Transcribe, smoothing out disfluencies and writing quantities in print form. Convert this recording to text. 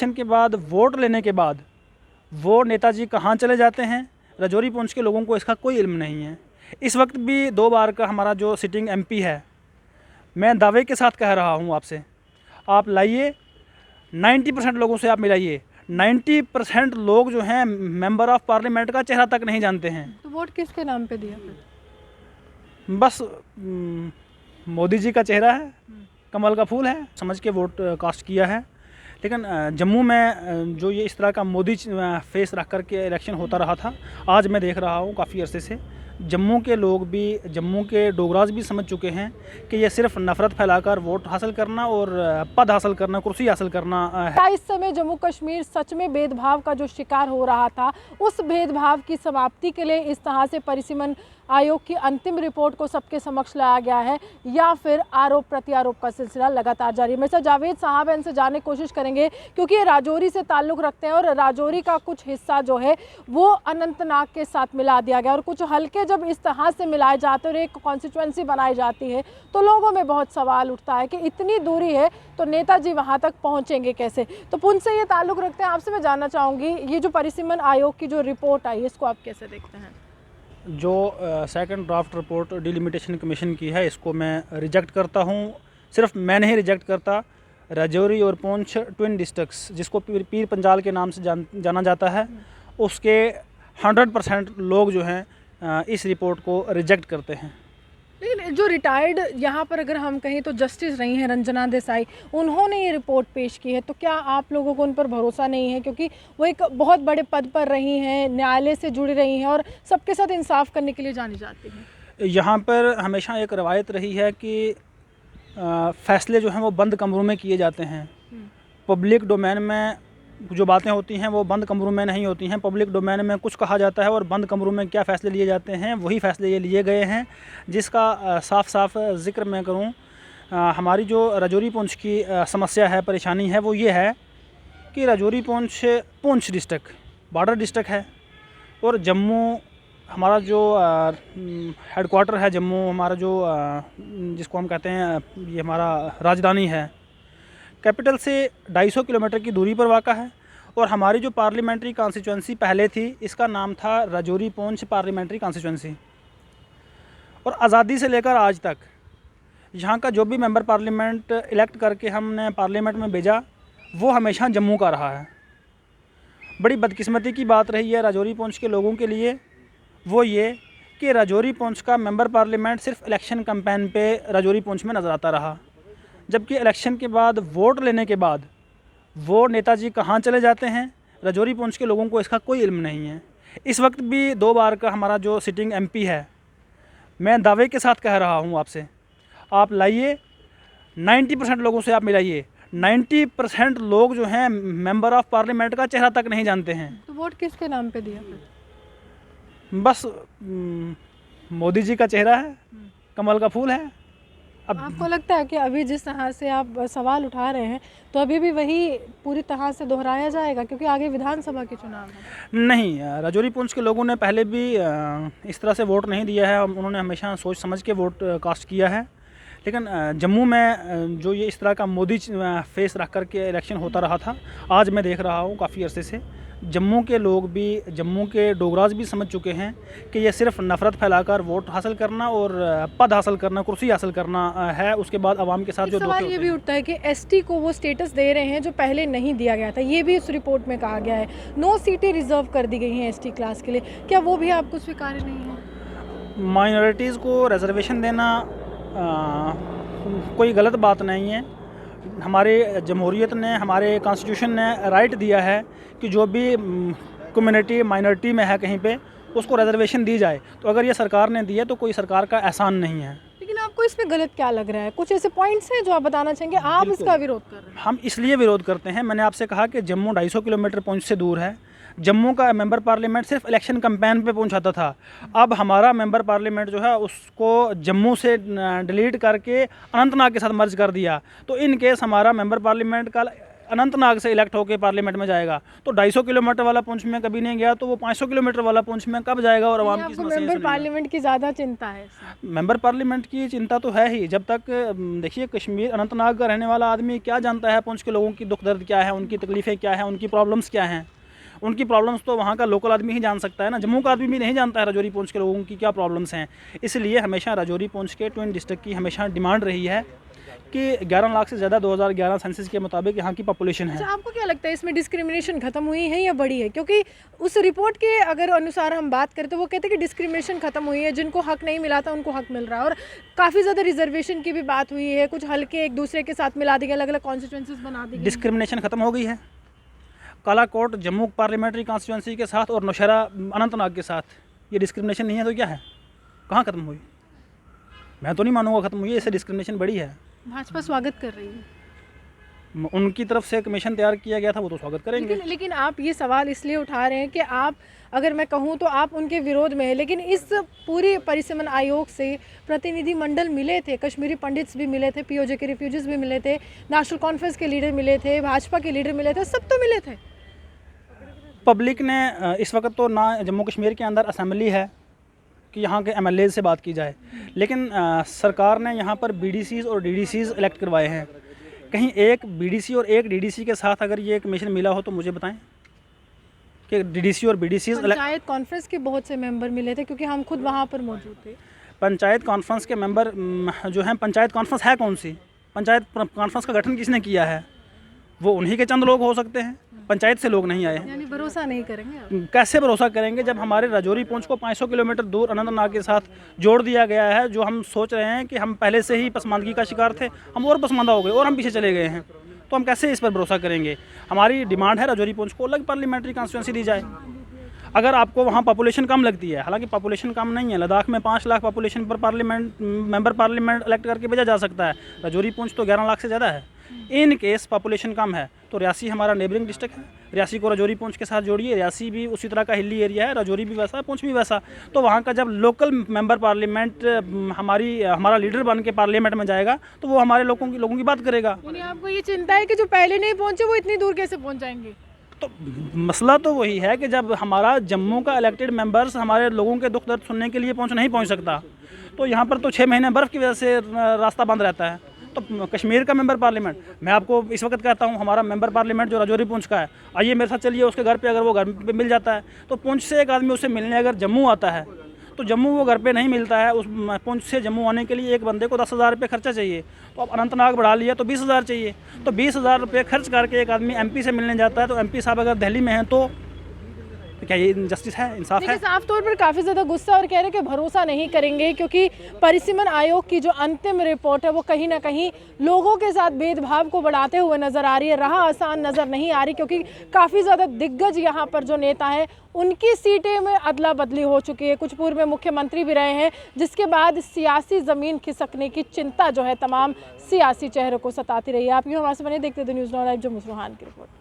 Election के बाद vote लेने के बाद वो नेताजी कहाँ चले जाते हैं, राजौरी पुंछ के लोगों को इसका कोई इल्म नहीं है। इस वक्त भी 2 बार का हमारा जो सिटिंग एमपी है, मैं दावे के साथ कह रहा हूँ आपसे, आप लाइए 90% लोगों से आप मिलाइए, 90% लोग जो हैं मेंबर ऑफ पार्लियामेंट का चेहरा तक नहीं जानते हैं। तो वोट किसके नाम पे दिया फिर? बस मोदी जी का चेहरा है, कमल का फूल है, समझ के वोट कास्ट किया है। लेकिन जम्मू में जो ये इस तरह का मोदी फेस रख कर के इलेक्शन होता रहा था, आज मैं देख रहा हूँ काफ़ी अरसे से जम्मू के लोग भी, जम्मू के डोगराज भी समझ चुके हैं कि ये सिर्फ नफ़रत फैलाकर वोट हासिल करना और पद हासिल करना, कुर्सी हासिल करना है। इस समय जम्मू कश्मीर सच में भेदभाव का जो शिकार हो रहा था, उस भेदभाव की समाप्ति के लिए इस तरह से परिसीमन आयोग की अंतिम रिपोर्ट को सबके समक्ष लाया गया है, या फिर आरोप प्रत्यारोप का सिलसिला लगातार जारी है। मेरे साथ जावेद साहब हैं, इनसे जानने की कोशिश करेंगे क्योंकि ये राजौरी से ताल्लुक़ रखते हैं और राजौरी का कुछ हिस्सा जो है वो अनंतनाग के साथ मिला दिया गया और कुछ हल्के जब इस तरह से मिलाए जाते हैं और एक कॉन्स्टिट्यूएंसी बनाई जाती है तो लोगों में बहुत सवाल उठता है कि इतनी दूरी है तो नेताजी वहाँ तक पहुँचेंगे कैसे। तो पुंछ से ये ताल्लुक़ रखते हैं, आपसे मैं जानना चाहूँगी ये जो परिसीमन आयोग की जो रिपोर्ट आई इसको आप कैसे देखते हैं? जो second draft report delimitation commission की है, इसको मैं रिजेक्ट करता हूँ। सिर्फ मैं नहीं रिजेक्ट करता, राजौरी और पुंछ ट्विन डिस्ट्रिक्ट्स जिसको पीर पंजाल के नाम से जाना जाता है, उसके 100% लोग जो हैं इस रिपोर्ट को रिजेक्ट करते हैं। लेकिन जो रिटायर्ड यहाँ पर अगर हम कहें तो जस्टिस रही हैं रंजना देसाई, उन्होंने ये रिपोर्ट पेश की है, तो क्या आप लोगों को उन पर भरोसा नहीं है? क्योंकि वो एक बहुत बड़े पद पर रही हैं, न्यायालय से जुड़ी रही हैं और सबके साथ इंसाफ करने के लिए जानी जाती हैं। यहाँ पर हमेशा एक रवायत रही है कि फ़ैसले जो हैं वो बंद कमरों में किए जाते हैं। पब्लिक डोमेन में जो बातें होती हैं वो बंद कमरों में नहीं होती हैं। पब्लिक डोमेन में कुछ कहा जाता है और बंद कमरों में क्या फ़ैसले लिए जाते हैं वही फ़ैसले ये लिए गए हैं। जिसका साफ साफ ज़िक्र मैं करूं, हमारी जो राजौरी पुंछ की समस्या है, परेशानी है, वो ये है कि Rajouri Poonch district border district है और जम्मू हमारा जो हेडक्वार्टर है, जम्मू हमारा जो जिसको हम कहते हैं ये हमारा राजधानी है, कैपिटल से 250 किलोमीटर की दूरी पर वाक़ा है। और हमारी जो पार्लियामेंट्री कॉन्स्टिट्यूएंसी पहले थी, इसका नाम था राजौरी पुंछ पार्लियामेंट्री कॉन्स्टिट्यूएंसी। और आज़ादी से लेकर आज तक यहाँ का जो भी मेंबर पार्लियामेंट इलेक्ट करके हमने पार्लियामेंट में भेजा, वो हमेशा जम्मू का रहा है। बड़ी बदकिस्मती की बात रही है राजौरी पुंछ के लोगों के लिए, वो ये कि राजौरी पुंछ का मेंबर पार्लियामेंट सिर्फ इलेक्शन कैंपेन पे राजौरी पुंछ में नज़र आता रहा, जबकि इलेक्शन के बाद वोट लेने के बाद वो नेताजी कहाँ चले जाते हैं, राजौरी पुंछ के लोगों को इसका कोई इल्म नहीं है। इस वक्त भी 2 बार का हमारा जो सिटिंग एमपी है, मैं दावे के साथ कह रहा हूँ आपसे, आप लाइए 90% लोगों से आप मिलाइए, 90% लोग जो हैं मेंबर ऑफ पार्लियामेंट का चेहरा तक नहीं जानते हैं। तो वोट किसके नाम पे दिया फिर? बस मोदी जी का चेहरा है, कमल का फूल है। अब आपको लगता है कि अभी जिस तरह से आप सवाल उठा रहे हैं तो अभी भी वही पूरी तरह से दोहराया जाएगा, क्योंकि आगे विधानसभा के चुनाव हैं? नहीं, राजौरी पुंछ के लोगों ने पहले भी इस तरह से वोट नहीं दिया है, उन्होंने हमेशा सोच समझ के वोट कास्ट किया है। लेकिन जम्मू में जो ये इस तरह का मोदी फेस रख कर के इलेक्शन होता रहा था, आज मैं देख रहा हूँ काफ़ी अरसे से जम्मू के लोग भी, जम्मू के डोगराज भी समझ चुके हैं कि ये सिर्फ नफ़रत फैलाकर वोट हासिल करना और पद हासिल करना, कुर्सी हासिल करना है। उसके बाद आवाम के साथ जो सवाल ये भी उठता है कि एसटी को वो स्टेटस दे रहे हैं जो पहले नहीं दिया गया था, ये भी इस रिपोर्ट में कहा गया है। 9 सीटें रिजर्व कर दी गई हैं एसटी क्लास के लिए, क्या वो भी आपको स्वीकार्य नहीं है? माइनॉरिटीज़ को रिजर्वेशन देना कोई गलत बात नहीं है। हमारे जमहूरियत ने, हमारे कॉन्स्टिट्यूशन ने राइट दिया है कि जो भी कम्युनिटी माइनॉरिटी में है कहीं पे, उसको रिजर्वेशन दी जाए। तो अगर ये सरकार ने दी है तो कोई सरकार का एहसान नहीं है। लेकिन आपको इसमें गलत क्या लग रहा है? कुछ ऐसे पॉइंट्स हैं जो आप बताना चाहेंगे? आप इसका विरोध कर रहे हैं? हम इसलिए विरोध करते हैं, मैंने आपसे कहा कि जम्मू 250 किलोमीटर पुंछ से दूर है। जम्मू का मेंबर पार्लियामेंट सिर्फ इलेक्शन कैंपेन पे पहुंचाता था। अब हमारा मेंबर पार्लियामेंट जो है उसको जम्मू से डिलीट करके अनंतनाग के साथ मर्ज कर दिया। तो इन केस हमारा मेंबर पार्लियामेंट का अनंतनाग से इलेक्ट होकर पार्लियामेंट में जाएगा, तो 250 किलोमीटर वाला पुंछ में कभी नहीं गया, तो वो 500 किलोमीटर वाला पुंछ में कब जाएगा और आवाम की समस्या मेंबर पार्लियामेंट की ज़्यादा चिंता है? मेंबर पार्लियामेंट की चिंता तो है ही। जब तक देखिए कश्मीर अनंतनाग का रहने वाला आदमी क्या जानता है पुंछ के लोगों की दुख दर्द क्या है, उनकी तकलीफ़ें क्या हैं, उनकी प्रॉब्लम्स क्या हैं। उनकी प्रॉब्लम्स तो वहाँ का लोकल आदमी ही जान सकता है ना। जम्मू का आदमी भी नहीं जानता है राजौरी पुंछ के लोगों की क्या प्रॉब्लम्स हैं। इसलिए हमेशा राजौरी पुंछ के ट्विन डिस्ट्रिक्ट की हमेशा डिमांड रही है कि 11 लाख से ज़्यादा 2011 सेंसस के मुताबिक यहाँ की पॉपुलेशन है। अच्छा, आपको क्या लगता है इसमें डिस्क्रिमिनेशन खत्म हुई है या बढ़ी है? क्योंकि उस रिपोर्ट के अगर अनुसार हम बात करें तो वो कहते हैं कि डिस्क्रिमिनेशन खत्म हुई है, जिनको हक नहीं मिला था उनको हक मिल रहा है, और काफ़ी ज़्यादा रिजर्वेशन की भी बात हुई है, कुछ हल्के एक दूसरे के साथ मिला दिए, अलग अलग कॉन्स्टिट्यूंसीज बना दी। डिस्क्रिमिनेशन खत्म हो गई है। कालाकोट जम्मू पार्लियामेंट्री कॉन्स्टिट्यूंसी के साथ और नौशहरा अनंतनाग के साथ ये डिस्क्रिमिनेशन नहीं है तो क्या है? कहाँ ख़त्म हुई? मैं तो नहीं मानूंगा ख़त्म हुई है, इससे डिस्क्रिमिनेशन बढ़ी है। भाजपा स्वागत कर रही है, उनकी तरफ से कमीशन तैयार किया गया था, वो तो स्वागत करेंगे। लेकिन आप ये सवाल इसलिए उठा रहे हैं कि आप, अगर मैं कहूँ तो आप उनके विरोध में है, लेकिन इस पूरी परिसीमन आयोग से प्रतिनिधि मंडल मिले थे, कश्मीरी पंडित्स भी मिले थे, पीओजे के रिफ्यूजीज भी मिले थे, नेशनल कॉन्फ्रेंस के लीडर मिले थे, भाजपा के लीडर मिले थे, सब तो मिले थे। पब्लिक ने इस वक्त तो ना जम्मू कश्मीर के अंदर असेंबली है कि यहाँ के एमएलए से बात की जाए, लेकिन सरकार ने यहाँ पर बीडीसीज और डीडीसीज इलेक्ट करवाए हैं। कहीं एक बीडीसी और एक डीडीसी के साथ अगर ये कमीशन मिला हो तो मुझे बताएं कि डीडीसी और बीडीसीज। पंचायत कॉन्फ्रेंस के बहुत से मेंबर मिले थे क्योंकि हम खुद वहाँ पर मौजूद थे। पंचायत कॉन्फ्रेंस के मेंबर जो हैं, पंचायत कॉन्फ्रेंस है कौन सी? पंचायत कॉन्फ्रेंस का गठन किसने किया है? वो उन्हीं के चंद लोग हो सकते हैं, पंचायत से लोग नहीं आए हैं। यानी भरोसा नहीं करेंगे आप? कैसे भरोसा करेंगे जब हमारे राजौरी पुंछ को 500 किलोमीटर दूर अनंतनाग के साथ जोड़ दिया गया है। जो हम सोच रहे हैं कि हम पहले से ही पसमानदगी का शिकार थे, हम और पसमानदा हो गए और हम पीछे चले गए हैं, तो हम कैसे इस पर भरोसा करेंगे? हमारी डिमांड है राजौरी पुंछ को अलग पार्लियामेंट्री कॉन्स्टिट्यूंसी दी जाए। अगर आपको वहाँ पॉपुलेशन कम लगती है, हालांकि पॉपुलेशन कम नहीं है, लद्दाख में 5 लाख पॉपुलेशन पर मेंबर पार्लियामेंट इलेक्ट करके भेजा जा सकता है, राजौरी पुंछ तो 11 लाख से ज़्यादा है। इन केस पॉपुलेशन कम है तो रियासी हमारा नेबरिंग डिस्ट्रिक्ट है, रियासी को राजौरी पुंछ के साथ जोड़िए। रियासी भी उसी तरह का हिली एरिया है, राजौरी भी वैसा, पुंछ भी वैसा। तो वहाँ का जब लोकल मेंबर पार्लियामेंट हमारा लीडर बन के पार्लियामेंट में जाएगा तो वो हमारे लोगों की बात करेगा। यानी आपको ये चिंता है कि जो पहले नहीं पहुँचे वो इतनी दूर कैसे पहुँच जाएंगे? तो मसला तो वही है कि जब हमारा जम्मू का इलेक्टेड मेंबर्स हमारे लोगों के दुख दर्द सुनने के लिए नहीं पहुंच सकता, तो यहाँ पर तो 6 महीने बर्फ़ की वजह से रास्ता बंद रहता है। तो कश्मीर का मेंबर पार्लियामेंट, मैं आपको इस वक्त कहता हूँ, हमारा मेंबर पार्लियामेंट जो राजौरी पुंछ का है, आइए मेरे साथ चलिए उसके घर पे। अगर वो घर पे मिल जाता है तो पुंछ से एक आदमी उससे मिलने अगर जम्मू आता है तो जम्मू वो घर पे नहीं मिलता है। उस पुंछ से जम्मू आने के लिए एक बंदे को 10,000 रुपये खर्चा चाहिए, तो अब अनंतनाग बढ़ा लिया तो 20,000 चाहिए। तो 20,000 रुपये खर्च करके एक आदमी एमपी से मिलने जाता है, तो एमपी साहब अगर दिल्ली में हैं तो क्या ये जस्टिस है, इंसाफ है? साफ तौर पर काफ़ी ज़्यादा गुस्सा और कह रहे हैं कि भरोसा नहीं करेंगे, क्योंकि परिसीमन आयोग की जो अंतिम रिपोर्ट है वो कहीं ना कहीं लोगों के साथ भेदभाव को बढ़ाते हुए नज़र आ रही है। राह आसान नज़र नहीं आ रही, क्योंकि काफ़ी ज़्यादा दिग्गज यहाँ पर जो नेता है उनकी सीटें में अदला बदली हो चुकी है। कुछ पूर्व में मुख्यमंत्री भी रहे हैं, जिसके बाद सियासी ज़मीन खिसकने की चिंता जो है तमाम सियासी चेहरों को सताती रही है। आप यूँ हमारे से बने देखते थे न्यूज़ 9 लाइव, जो मुसलमान की रिपोर्ट।